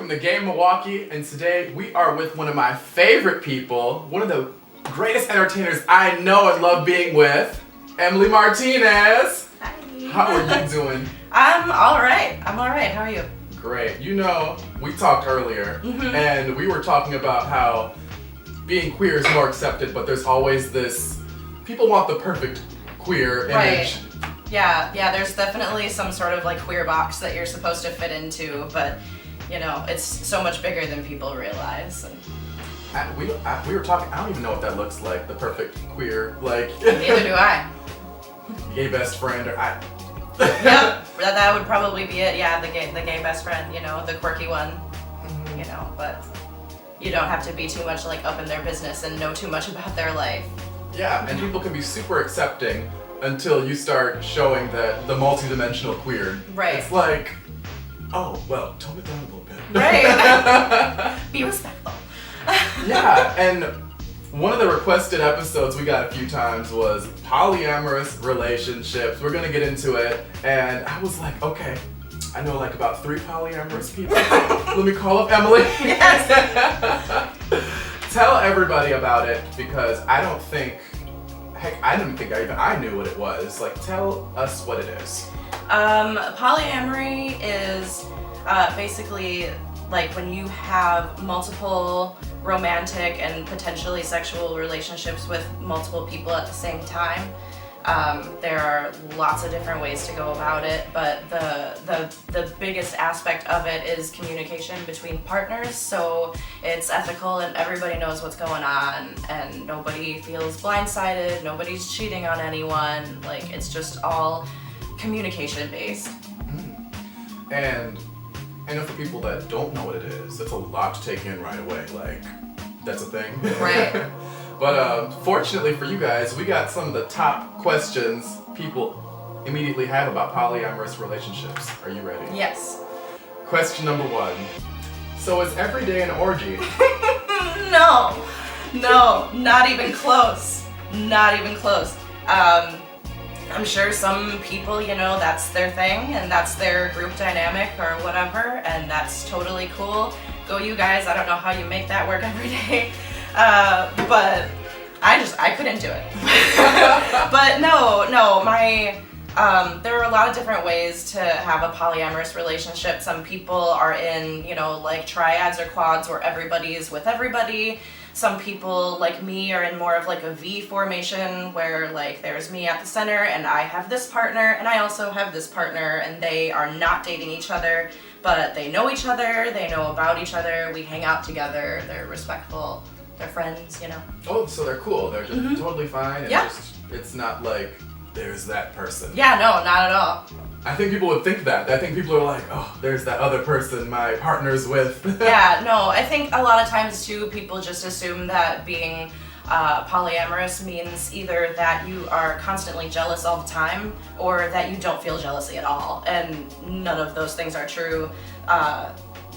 from the game Milwaukee, and today we are with one of my favorite people, one of the greatest entertainers I know and love being with, Emily Martinez. Hi. How are you doing? I'm alright. How are you? Great. You know, we talked earlier, and we were talking about how being queer is more accepted, but there's always this, people want the perfect queer image. Right. Yeah, there's definitely some sort of like queer box that you're supposed to fit into, but you know, it's so much bigger than people realize. And We were talking, I don't even know what that looks like, the perfect queer, like... neither do I. Gay best friend, or Yep, that would probably be it. Yeah, the gay best friend, you know, the quirky one, you know, but you don't have to be too much like up in their business and know too much about their life. Yeah, and people can be super accepting until you start showing that the multidimensional queer. Right. It's like, oh, well, tone it down a little bit. Right. Be respectful. Yeah, and one of the requested episodes we got a few times was polyamorous relationships. We're gonna get into it, and I was like, okay, I know like about 3 polyamorous people. Let me call up Emily. Yes. Tell everybody about it, because I don't think, heck, I didn't think I knew what it was. Like, tell us what it is. Polyamory is basically like when you have multiple romantic and potentially sexual relationships with multiple people at the same time. There are lots of different ways to go about it, but the biggest aspect of it is communication between partners. So it's ethical and everybody knows what's going on and nobody feels blindsided, nobody's cheating on anyone. Like, it's just all communication based. And I know for people that don't know what it is, it's a lot to take in right away. Like, that's a thing. Right. But fortunately for you guys, we got some of the top questions people immediately have about polyamorous relationships. Are you ready? Yes. Question number 1. So is every day an orgy? No, not even close. Not even close. I'm sure some people, you know, that's their thing and that's their group dynamic or whatever, and that's totally cool. Go you guys, I don't know how you make that work every day. But I couldn't do it. But no, there are a lot of different ways to have a polyamorous relationship. Some people are in, you know, like triads or quads where everybody's with everybody. Some people, like me, are in more of like a V formation where like there's me at the center and I have this partner and I also have this partner, and they are not dating each other, but they know each other, they know about each other, we hang out together, they're respectful, they're friends, you know. Oh, so they're cool. They're just totally fine. And Yeah. it's not like there's that person. Yeah, no, not at all. I think people would think that. I think people are like, oh, there's that other person my partner's with. Yeah, no, I think a lot of times too, people just assume that being polyamorous means either that you are constantly jealous all the time or that you don't feel jealousy at all, and none of those things are true.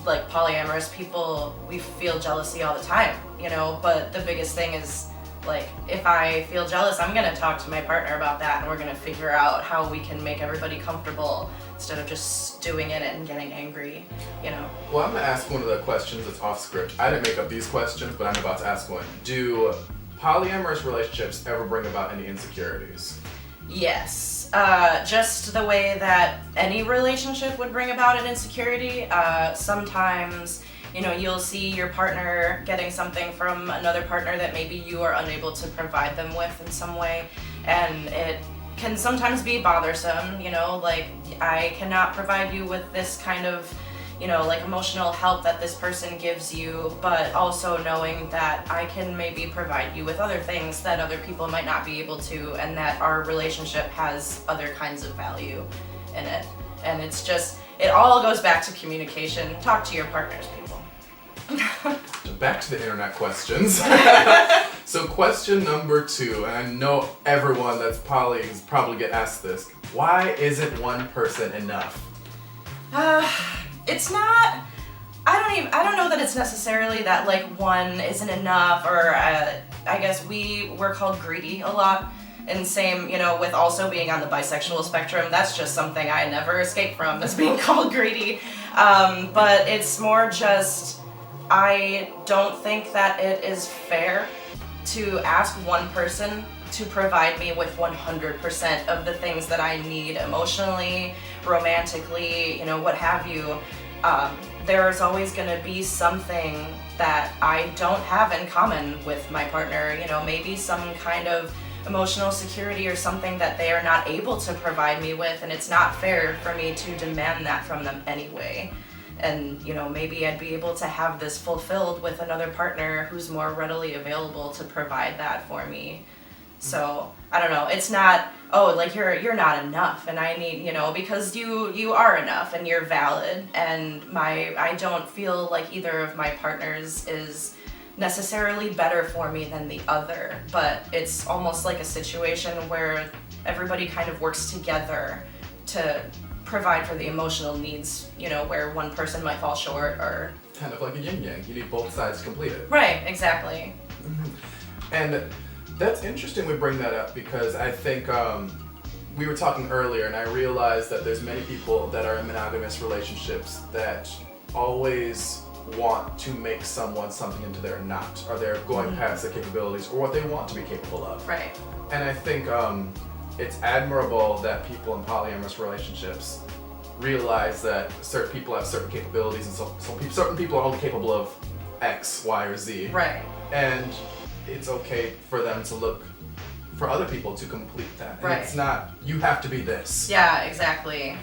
Like polyamorous people, we feel jealousy all the time, you know, but the biggest thing is, like, if I feel jealous, I'm gonna talk to my partner about that and we're gonna figure out how we can make everybody comfortable instead of just doing it and getting angry, you know. Well, I'm gonna ask one of the questions that's off script. I didn't make up these questions, but I'm about to ask one. Do polyamorous relationships ever bring about any insecurities? Yes, just the way that any relationship would bring about an insecurity. Sometimes, you know, you'll see your partner getting something from another partner that maybe you are unable to provide them with in some way, and it can sometimes be bothersome, you know, like, I cannot provide you with this kind of, you know, like emotional help that this person gives you, but also knowing that I can maybe provide you with other things that other people might not be able to, and that our relationship has other kinds of value in it. And it's just, it all goes back to communication. Talk to your partners, people. Back to the internet questions. So question number 2, and I know everyone that's poly is probably get asked this. Why isn't one person enough? It's not, I don't know that it's necessarily that like one isn't enough, or I guess we're called greedy a lot And same, with also being on the bisexual spectrum, that's just something I never escape from, is being called greedy. But it's more just, I don't think that it is fair to ask one person to provide me with 100% of the things that I need emotionally, romantically, what have you. There's always going to be something that I don't have in common with my partner, maybe some kind of emotional security or something that they are not able to provide me with, and it's not fair for me to demand that from them anyway. And maybe I'd be able to have this fulfilled with another partner who's more readily available to provide that for me. So I don't know, it's not, you're not enough and I need, because you are enough and you're valid, and I don't feel like either of my partners is necessarily better for me than the other, but it's almost like a situation where everybody kind of works together to provide for the emotional needs, where one person might fall short, or kind of like a yin-yang. You need both sides completed. Right, exactly. And that's interesting we bring that up, because I think we were talking earlier and I realized that there's many people that are in monogamous relationships that always want to make someone something into they're not, or they're going past their capabilities or what they want to be capable of. Right. And I think it's admirable that people in polyamorous relationships realize that certain people have certain capabilities, and so certain people are only capable of X, Y, or Z. Right. And it's okay for them to look for other people to complete that. And right. It's not, you have to be this. Yeah, exactly.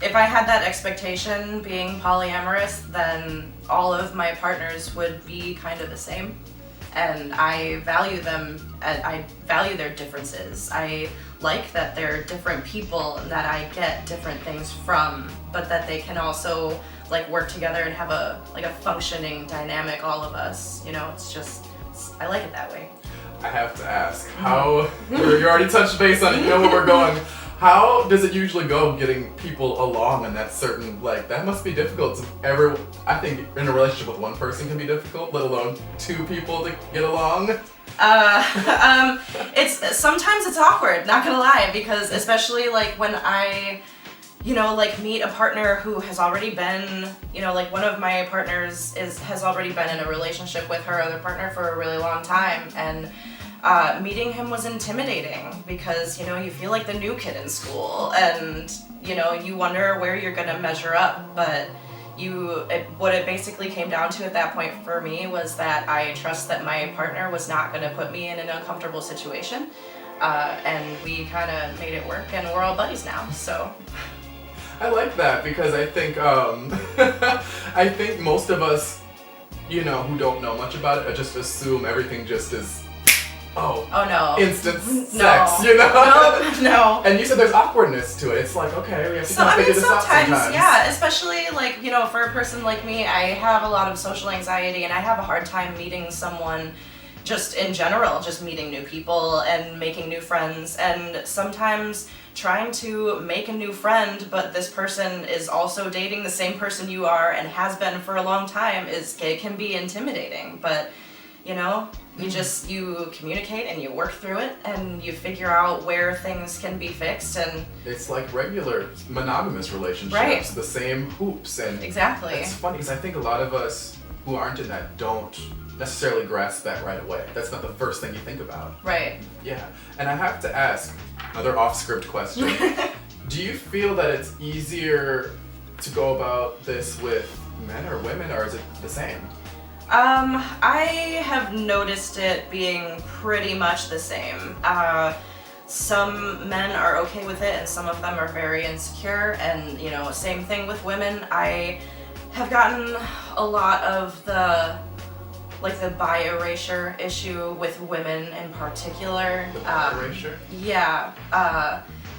If I had that expectation being polyamorous, then all of my partners would be kind of the same. And I value them, and I value their differences. I like that they're different people and that I get different things from, but that they can also work together and have a functioning dynamic, all of us. I like it that way. I have to ask, how, you already touched base on it, you know where we're going. How does it usually go getting people along in that certain, that must be difficult to I think in a relationship with one person can be difficult, let alone two people to get along? Sometimes it's awkward, not gonna lie, because especially when I, meet a partner who has already been, one of my partners has already been in a relationship with her other partner for a really long time, and meeting him was intimidating because, you feel like the new kid in school, and, you wonder where you're gonna measure up, but what it basically came down to at that point for me was that I trust that my partner was not gonna put me in an uncomfortable situation, and we kind of made it work, and we're all buddies now, so. I like that, because I think, I think most of us, who don't know much about it, just assume everything just is, oh no, instant sex, No. And you said there's awkwardness to it. It's okay, we have to figure this out sometimes. Yeah, especially for a person like me, I have a lot of social anxiety, and I have a hard time meeting someone just in general, just meeting new people and making new friends, and sometimes trying to make a new friend, but this person is also dating the same person you are and has been for a long time, it can be intimidating, but you communicate and you work through it and you figure out where things can be fixed, and it's like regular monogamous relationships, right. The same hoops, and exactly. It's funny because I think a lot of us who aren't in that don't necessarily grasp that right away. That's not the first thing you think about. Right. Yeah, and I have to ask another off-script question. Do you feel that it's easier to go about this with men or women, or is it the same? I have noticed it being pretty much the same. Some men are okay with it and some of them are very insecure, and same thing with women. I have gotten a lot of the bi erasure issue with women in particular. The bi erasure? Yeah.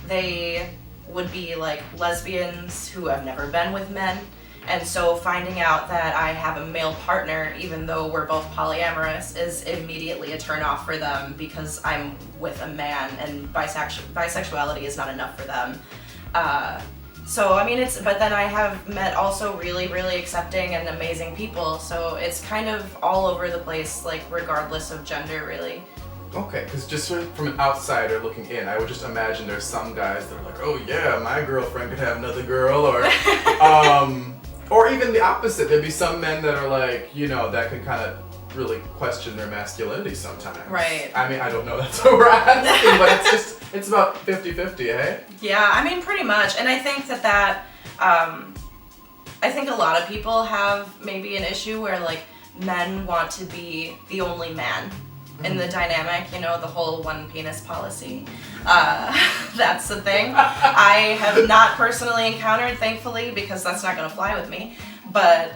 They would be lesbians who have never been with men. And so finding out that I have a male partner, even though we're both polyamorous, is immediately a turn-off for them because I'm with a man, and bisexuality is not enough for them. But then I have met also really, really accepting and amazing people, so it's kind of all over the place, regardless of gender, really. Okay, because just sort of from an outsider looking in, I would just imagine there's some guys that are like, oh yeah, my girlfriend could have another girl, or even the opposite. There'd be some men that are like, that can kind of really question their masculinity sometimes. Right. I mean, I don't know that's what we're asking, but it's about 50-50, eh? Yeah, I mean, pretty much. And I think that I think a lot of people have maybe an issue where, like, men want to be the only man in the dynamic, the whole one penis policy. That's the thing. I have not personally encountered, thankfully, because that's not going to fly with me. But,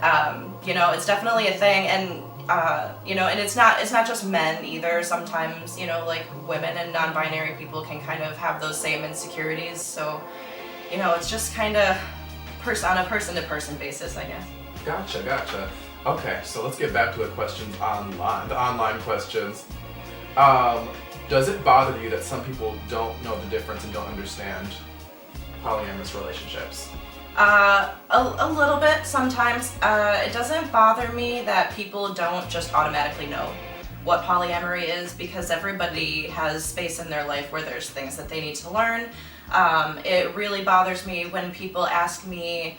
it's definitely a thing. And, and it's not just men either. Sometimes, like women and non-binary people can kind of have those same insecurities. So, it's just kind of on a person-to-person basis, I guess. Gotcha. Okay, so let's get back to the questions online, the online questions. Does it bother you that some people don't know the difference and don't understand polyamorous relationships? A little bit sometimes. It doesn't bother me that people don't just automatically know what polyamory is, because everybody has space in their life where there's things that they need to learn. It really bothers me when people ask me,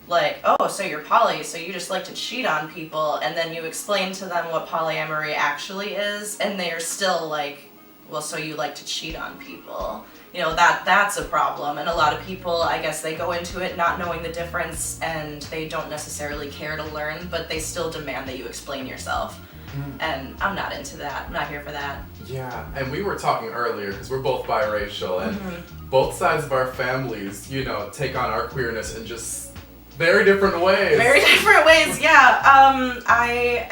like, oh, so you're poly, so you just like to cheat on people, and then you explain to them what polyamory actually is, and they're still like, well, so you like to cheat on people. That's a problem. And a lot of people, I guess, they go into it not knowing the difference, and they don't necessarily care to learn, but they still demand that you explain yourself. And I'm not into that. I'm not here for that. Yeah, and we were talking earlier, because we're both biracial, and both sides of our families, take on our queerness in just very different ways. Very different ways, yeah. I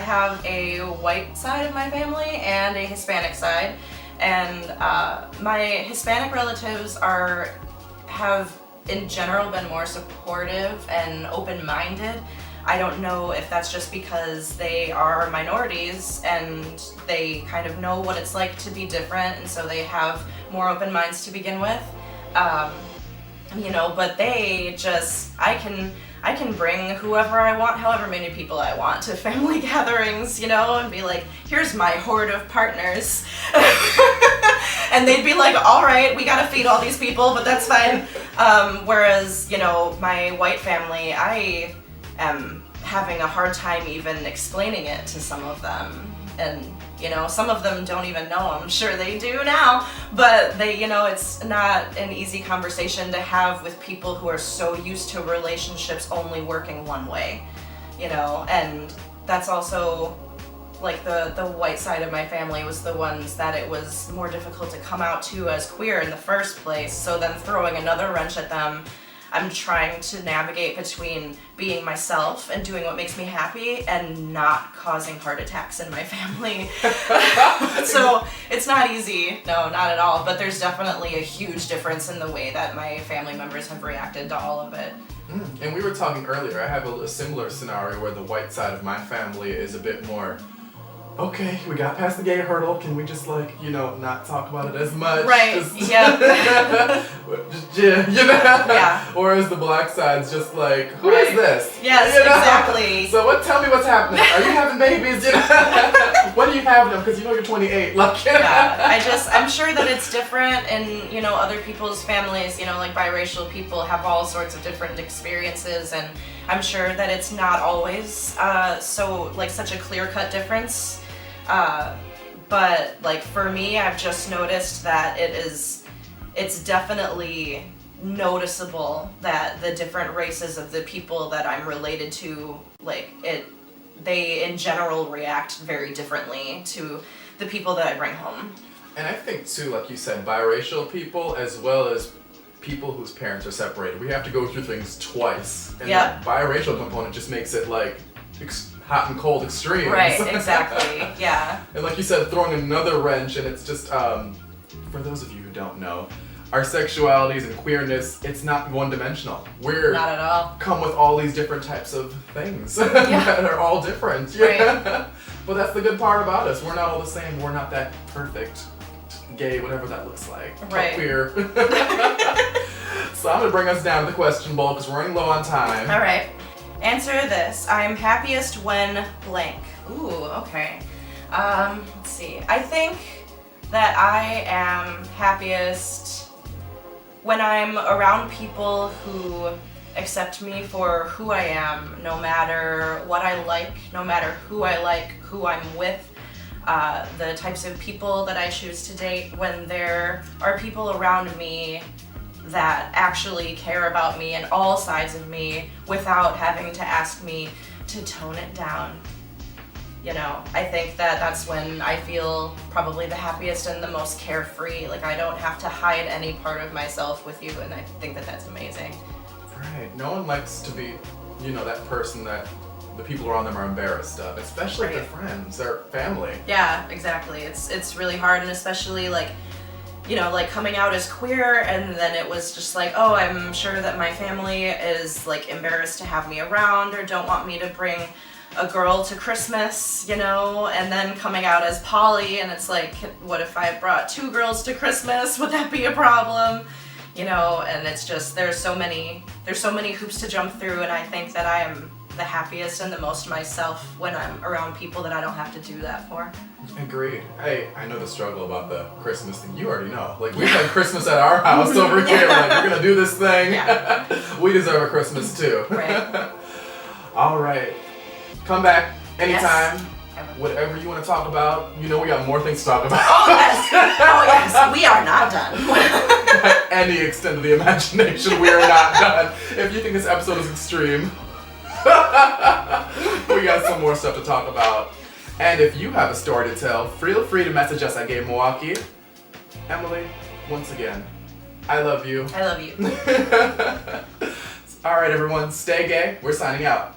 have a white side of my family and a Hispanic side, and my Hispanic relatives have in general been more supportive and open-minded. I don't know if that's just because they are minorities and they kind of know what it's like to be different, and so they have more open minds to begin with. But they just, I can bring whoever I want, however many people I want, to family gatherings, and be like, here's my horde of partners. And they'd be like, all right, we gotta feed all these people, but that's fine. Whereas, my white family, I am having a hard time even explaining it to some of them. And, some of them don't even know. I'm sure they do now, but they, it's not an easy conversation to have with people who are so used to relationships only working one way, and that's also, like, the white side of my family was the ones that it was more difficult to come out to as queer in the first place. So then throwing another wrench at them, I'm trying to navigate between being myself and doing what makes me happy and not causing heart attacks in my family. So it's not easy, no, not at all, but there's definitely a huge difference in the way that my family members have reacted to all of it. And we were talking earlier, I have a similar scenario where the white side of my family is a bit more, okay, we got past the gay hurdle, can we just, not talk about it as much? Right, yeah. Yeah. Whereas the black side's just like, who is this? Yes, exactly. So tell me what's happening. Are you having babies? When are you having them? Because you're 28. Yeah, I'm sure that it's different in, other people's families, like biracial people have all sorts of different experiences, and I'm sure that it's not always such a clear-cut difference. But like for me, I've just noticed that it's definitely noticeable that the different races of the people that I'm related to, they in general react very differently to the people that I bring home. And I think too, like you said, biracial people as well as people whose parents are separated, we have to go through things twice. And the biracial component just makes it like hot and cold extremes. Right, exactly, yeah. And like you said, throwing another wrench, and it's just, for those of you who don't know, our sexualities and queerness, it's not one-dimensional. We're not at all. Come with all these different types of things that are all different. Right. But that's the good part about us. We're not all the same. We're not that perfect, gay, whatever that looks like. Right. Or queer. So I'm going to bring us down to the question bowl because we're running low on time. All right. Answer this. I'm happiest when blank. Ooh, okay. Let's see. I think that I am happiest when I'm around people who accept me for who I am, no matter what I like, no matter who I like, who I'm with, the types of people that I choose to date, when there are people around me that actually care about me and all sides of me without having to ask me to tone it down. You know, I think that that's when I feel probably the happiest and the most carefree. Like, I don't have to hide any part of myself with you, and I think that that's amazing. Right. No one likes to be, you know, that person that the people around them are embarrassed of, especially Right. their friends, their family. Yeah, exactly. It's really hard, and especially like, you know, like coming out as queer, and then it was just like, oh, I'm sure that my family is like embarrassed to have me around or don't want me to bring a girl to Christmas, you know, and then coming out as poly, and it's like, what if I brought 2 girls to Christmas? Would that be a problem? You know, and it's just, there's so many hoops to jump through, and I think that I am the happiest and the most myself when I'm around people that I don't have to do that for. Agreed. Hey, I know the struggle about the Christmas thing. You already know. Like, we've had Christmas at our house over here. Like, we're gonna do this thing. Yeah. We deserve a Christmas too. Right. All right. Come back anytime. Yes. Whatever you want to talk about. You know we got more things to talk about. Oh yes, we are not done. By any extent of the imagination, we are not done. If you think this episode is extreme, we got some more stuff to talk about. And if you have a story to tell, feel free to message us at Gay Milwaukee. Emily, once again, I love you. I love you. All right, everyone, stay gay. We're signing out.